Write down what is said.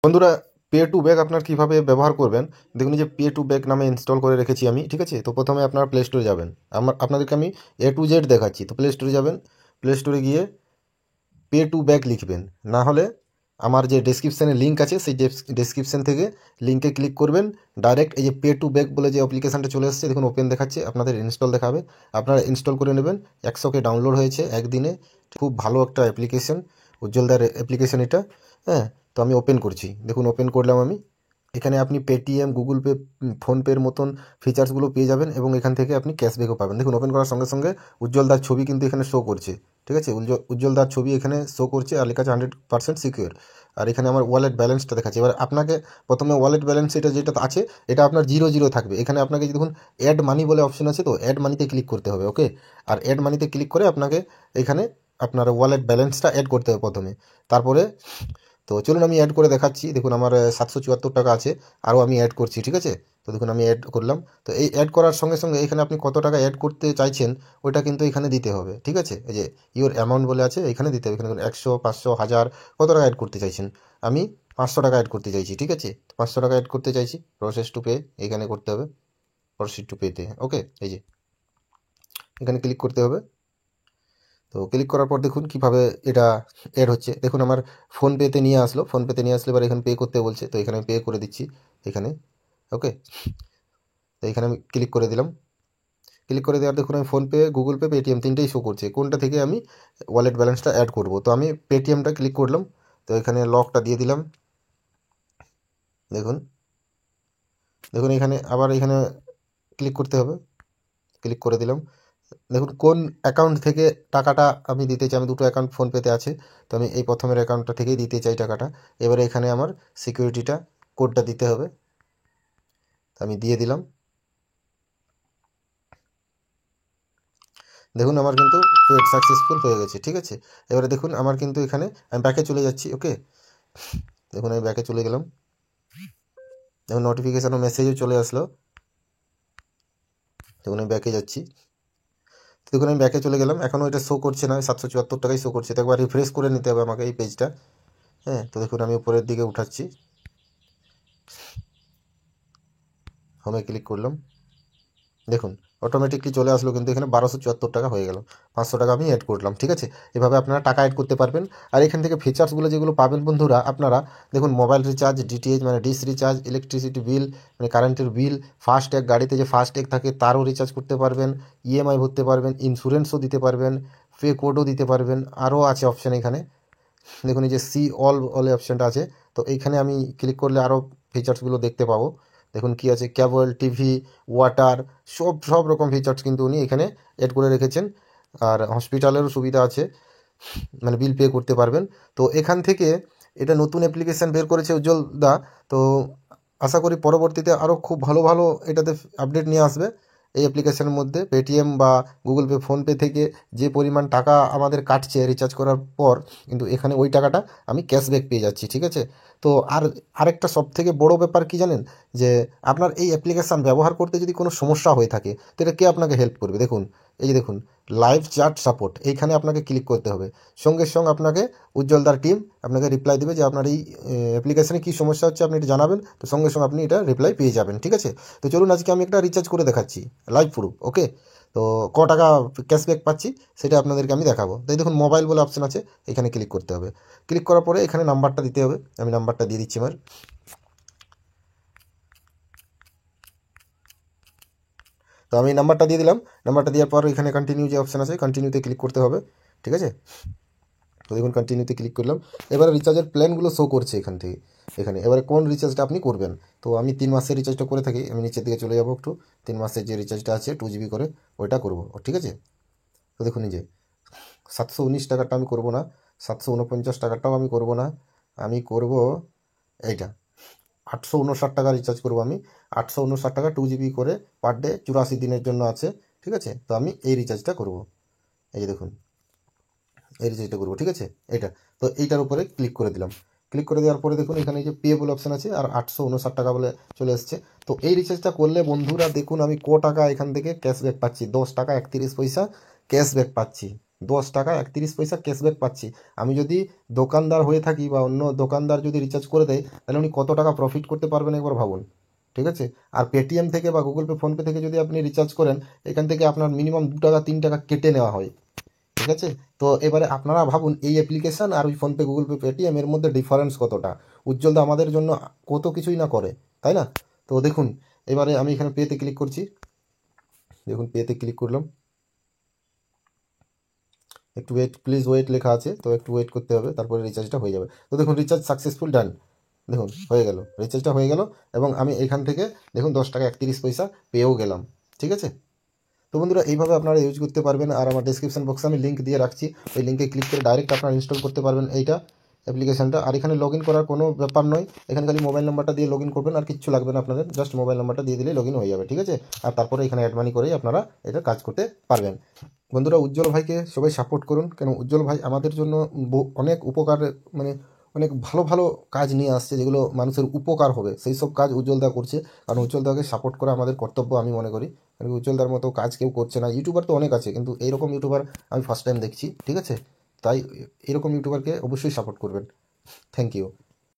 বন্ধুরা, pay to back আপনার কীভাবে ব্যবহার করবেন দেখুন। এই যে পে টু ব্যাক নামে ইনস্টল করে রেখেছি আমি, ঠিক আছে। তো প্রথমে আপনারা প্লে স্টোরে যাবেন। আপনাদেরকে আমি এ টু জেড দেখাচ্ছি। তো প্লে স্টোরে যাবেন, প্লে স্টোরে গিয়ে পে টু ব্যাক লিখবেন, না হলে আমার যে ডেসক্রিপশানে লিঙ্ক আছে সেই ডেসক্রিপশান থেকে লিঙ্কে ক্লিক করবেন। ডাইরেক্ট এই যে পে টু ব্যাক বলে যে অ্যাপ্লিকেশানটা চলে এসেছে দেখুন, ওপেন দেখাচ্ছে, আপনাদের ইনস্টল দেখাবে, আপনারা ইনস্টল করে নেবেন। 100K ডাউনলোড হয়েছে একদিনে, খুব ভালো একটা অ্যাপ্লিকেশান, উজ্জ্বলদার অ্যাপ্লিকেশান এটা। হ্যাঁ, তো আমি ওপেন করছি, দেখুন ওপেন করলাম আমি। এখানে আপনি পেটিএম, গুগল পে, ফোনপের মতন ফিচার্সগুলো পেয়ে যাবেন এবং এখান থেকে আপনি ক্যাশব্যাকও পাবেন। দেখুন ওপেন করার সঙ্গে সঙ্গে উজ্জ্বলদার ছবি কিন্তু এখানে শো করছে, ঠিক আছে। উজ্জ্বলদার ছবি এখানে শো করছে আর লেখা আছে 100% সিকিউর। আর এখানে আমার ওয়ালেট ব্যালেন্সটা দেখাচ্ছে। এবার আপনাকে প্রথমে ওয়ালেট ব্যালেন্স যেটা আছে এটা আপনার 0 থাকবে। এখানে আপনাকে দেখুন অ্যাড মানি বলে অপশন আছে, তো অ্যাড মানিতে ক্লিক করতে হবে, ওকে। আর অ্যাড মানিতে ক্লিক করে আপনাকে এখানে আপনার ওয়ালেট ব্যালেন্সটা অ্যাড করতে হবে প্রথমে। তারপরে তো চলুন আমি অ্যাড করে দেখাচ্ছি। দেখুন আমার 774 টাকা আছে, আরও আমি অ্যাড করছি, ঠিক আছে। তো দেখুন আমি অ্যাড করলাম। তো এই অ্যাড করার সঙ্গে সঙ্গে এখানে আপনি কত টাকা অ্যাড করতে চাইছেন ওইটা কিন্তু এখানে দিতে হবে, ঠিক আছে। এই যে ইওর অ্যামাউন্ট বলে আছে, এখানে দিতে হবে। এখানে 100, 500, 1000 কত টাকা অ্যাড করতে চাইছেন। আমি 500 টাকা অ্যাড করতে চাইছি, ঠিক আছে। 500 টাকা অ্যাড করতে চাইছি। প্রসেস টু পে এখানে করতে হবে, প্রসিড টু পেতে, ওকে। এই যে এখানে ক্লিক করতে হবে। তো ক্লিক করার পর দেখুন কীভাবে এটা অ্যাড হচ্ছে। দেখুন আমার ফোনপেতে নিয়ে আসলো, ফোনপেতে নিয়ে আসলে এবার এখানে পে করতে বলছে, তো এখানে আমি পে করে দিচ্ছি এখানে, ওকে। তো এখানে আমি ক্লিক করে দিলাম। ক্লিক করে দেওয়ার দেখুন আমি ফোনপে, গুগল পে, পেটিএম তিনটেই শো করছে, কোনটা থেকে আমি ওয়ালেট ব্যালেন্সটা অ্যাড করব। তো আমি পেটিএমটা ক্লিক করলাম, তো এখানে লকটা দিয়ে দিলাম। দেখুন দেখুন এখানে আবার এখানে ক্লিক করতে হবে, ক্লিক করে দিলাম। দেখুন কোন অ্যাকাউন্ট থেকে টাকাটা আমি দিতে চাই। আমি দুটো অ্যাকাউন্ট ফোনপেতে আছে, তো আমি এই প্রথমের অ্যাকাউন্টটা থেকেই দিতে চাই টাকাটা। এবারে এখানে আমার সিকিউরিটিটা কোডটা দিতে হবে, আমি দিয়ে দিলাম। দেখুন আমার কিন্তু পেড সাকসেসফুল হয়ে গেছে, ঠিক আছে। এবারে দেখুন আমার কিন্তু এখানে আমি ব্যাকে চলে যাচ্ছি, ওকে। দেখুন আমি ব্যাকে চলে গেলাম। দেখুন নোটিফিকেশান ও মেসেজও চলে আসলো। দেখুন আমি ব্যাকে যাচ্ছি। দেখুন আমি ব্যাকে চলে গেলাম, এখনও এটা শো করছে না, 774 টাকাই শো করছে। তো একবার রিফ্রেশ করে নিতে হবে আমাকে এই পেজটা। হ্যাঁ, তো দেখুন আমি উপরের দিকে উঠাচ্ছি, হোমে ক্লিক করলাম। দেখুন অটোমেটিকলি চলে আসলো, কিন্তু এখানে 1274 টাকা হয়ে গেল। 500 টাকা আমি অ্যাড করলাম, ঠিক আছে। এভাবে আপনারা টাকা অ্যাড করতে পারবেন। আর এখান থেকে ফিচার্সগুলো যেগুলো পাবেন বন্ধুরা, আপনারা দেখুন মোবাইল রিচার্জ, ডিটিএইচ মানে ডিশ রিচার্জ, ইলেকট্রিসিটি বিল মানে কারেন্টের বিল, ফাস্ট ট্যাগ, গাড়িতে যে ফাস্ট ট্যাগ থাকে তারও রিচার্জ করতে পারবেন, ইএমআই ভরতে পারবেন, ইন্স্যুরেন্সও দিতে পারবেন, পে কোডও দিতে পারবেন। আরও আছে অপশান এখানে, দেখুন এই যে সি অল অলে অপশানটা আছে, তো এইখানে আমি ক্লিক করলে আরও ফিচার্সগুলো দেখতে পাবো। দেখুন কি আছে, কেবল টিভি, ওয়াটার, সব রকম ফিচার্স কিন্তু উনি এখানে অ্যাড করে রেখেছেন। আর হসপিটালেরও সুবিধা আছে, মানে বিল পে করতে পারবেন। তো এখান থেকে এটা নতুন অ্যাপ্লিকেশান বের করেছে উজ্জ্বল দা। তো আশা করি পরবর্তীতে আরও খুব ভালো ভালো এটাতে আপডেট নিয়ে আসবে। এই অ্যাপ্লিকেশানের মধ্যে পেটিএম বা গুগল পে, ফোনপে থেকে যে পরিমাণ টাকা আমাদের কাটছে রিচার্জ করার পর, কিন্তু এখানে ওই টাকাটা আমি ক্যাশব্যাক পেয়ে যাচ্ছি, ঠিক আছে। তো আরেকটা সবথেকে বড় ব্যাপার কি জানেন, যে আপনার এই অ্যাপ্লিকেশান ব্যবহার করতে যদি কোনো সমস্যা হয়ে থাকে তো এটা কে আপনাকে হেল্প করবে। দেখুন এই যে দেখুন লাইভ চ্যাট সাপোর্ট, এইখানে আপনাকে ক্লিক করতে হবে। সঙ্গে সঙ্গে আপনাকে উজ্জ্বলদার টিম আপনাকে রিপ্লাই দেবে যে আপনার এই অ্যাপ্লিকেশানে কী সমস্যা হচ্ছে আপনি এটা জানাবেন, তো সঙ্গে সঙ্গে আপনি এটা রিপ্লাই পেয়ে যাবেন, ঠিক আছে। তো চলুন আজকে আমি একটা রিচার্জ করে দেখাচ্ছি লাইভ প্রুফ, ওকে। তো টাকা ক্যাশব্যাক পাচ্ছি সেটা আপনাদেরকে আমি দেখাবো। তাই দেখুন মোবাইল বলে অপশান আছে, এখানে ক্লিক করতে হবে। ক্লিক করার পরে এখানে নাম্বারটা দিতে হবে, আমি নাম্বারটা দিয়ে দিচ্ছি আমার। তো আমি নাম্বারটা দিয়ে দিলাম। নাম্বারটা দেওয়ার পর এখানে কন্টিনিউ যে অপশান আছে কন্টিনিউতে ক্লিক করতে হবে, ঠিক আছে। তো দেখুন কন্টিনিউতে ক্লিক করলাম। এবারে রিচার্জের প্ল্যানগুলো শো করছে এখান থেকে, এখানে এবারে কোন রিচার্জটা আপনি করবেন। তো আমি 3 মাসের রিচার্জটা করে থাকি, আমি নিচের দিকে চলে যাবো একটু। 3 মাসের যে রিচার্জটা আছে 2 GB করে ওইটা করবো, ঠিক আছে। তো দেখুন এই যে 719 টাকাটা আমি করবো না, 749 টাকাটাও আমি করবো না, আমি করব এইটা 859 টাকা রিচার্জ করবো আমি। 859 টাকা 2 GB করে পার ডে, 84 দিনের জন্য আছে, ঠিক আছে। তো আমি এই রিচার্জটা করব, এই যে দেখুন এই রিচার্জটা করবো, ঠিক আছে এটা। তো এইটার উপরে ক্লিক করে দিলাম। ক্লিক করে দেওয়ার পরে দেখুন এখানে যে পে বলে অপশান আছে আর 859 টাকা বলে চলে এসছে। তো এই রিচার্জটা করলে বন্ধুরা দেখুন আমি টাকা এখান থেকে ক্যাশব্যাক পাচ্ছি, 10 টাকা 31 পয়সা ক্যাশব্যাক পাচ্ছি। 10 টাকা 31 পয়সা ক্যাশব্যাক পাচ্ছি। আমি যদি দোকানদার হয়ে থাকি বা অন্য দোকানদার যদি রিচার্জ করে দেয়, তাহলে উনি কত টাকা প্রফিট করতে পারবেন একবার ভাবুন। ঠিক আছে? আর পেটিএম থেকে বা গুগল পে ফোনপে থেকে যদি আপনি রিচার্জ করেন, এখান থেকে আপনার মিনিমাম 2 টাকা 3 টাকা কেটে নেওয়া হয়। ঠিক আছে? তো এবারে আপনারা ভাবুন এই অ্যাপ্লিকেশন আর ওই ফোনপে গুগল পে পেটিএম এর মধ্যে ডিফারেন্স কতটা। উজ্জ্বলদা আমাদের জন্য কত কিছুই না করে, তাই না? তো দেখুন, এবারে আমি এখানে পেতে ক্লিক করছি। দেখুন পেতে ক্লিক করলাম, একটু ওয়েট প্লিজ ওয়েট লেখা আছে, তো একটু ওয়েট করতে হবে, তারপরে রিচার্জটা হয়ে যাবে। তো দেখুন রিচার্জ সাকসেসফুল ডান, দেখুন হয়ে গেল, রিচার্জটা হয়ে গেল এবং আমি এখান থেকে দেখুন 10 টাকা 31 পয়সা পেয়েও গেলাম। ঠিক আছে? তো বন্ধুরা এইভাবে আপনারা ইউজ করতে পারবেন। আর আমার ডিসক্রিপশন বক্সে আমি লিঙ্ক দিয়ে রাখছি, ওই লিঙ্কে ক্লিক করে ডাইরেক্ট আপনারা ইনস্টল করতে পারবেন এইটা অ্যাপ্লিকেশনটা। আর এখানে লগ ইন করার কোনো ব্যাপার নয়, এখানে খালি মোবাইল নাম্বারটা দিয়ে লগ ইন করবেন, আর কিচ্ছু লাগবে না আপনাদের, জাস্ট মোবাইল নাম্বারটা দিয়ে দিলেই লগ ইন হয়ে যাবে। ঠিক আছে? আর তারপরে এখানে অ্যাড মানি করেই আপনারা এটা কাজ করতে পারবেন। বন্ধুরা উজ্জ্বল ভাইকে সবাই সাপোর্ট করুন, কেন উজ্জ্বল ভাই আমাদের জন্য অনেক উপকার, মানে অনেক ভালো ভালো কাজ নিয়ে আসছে, যেগুলো মানুষের উপকার হবে সেই সব কাজ উজ্জ্বলদা করছে। কারণ উজ্জ্বলদাকে সাপোর্ট করা আমাদের কর্তব্য আমি মনে করি, কারণ উজ্জ্বলদার মতো কাজ কেউ করছে না। ইউটিউবার তো অনেক আছে, কিন্তু এইরকম ইউটিউবার আমি ফার্স্ট টাইম দেখছি। ঠিক আছে? তাই এরকম ইউটিউবারকে অবশ্যই সাপোর্ট করবেন। Thank you.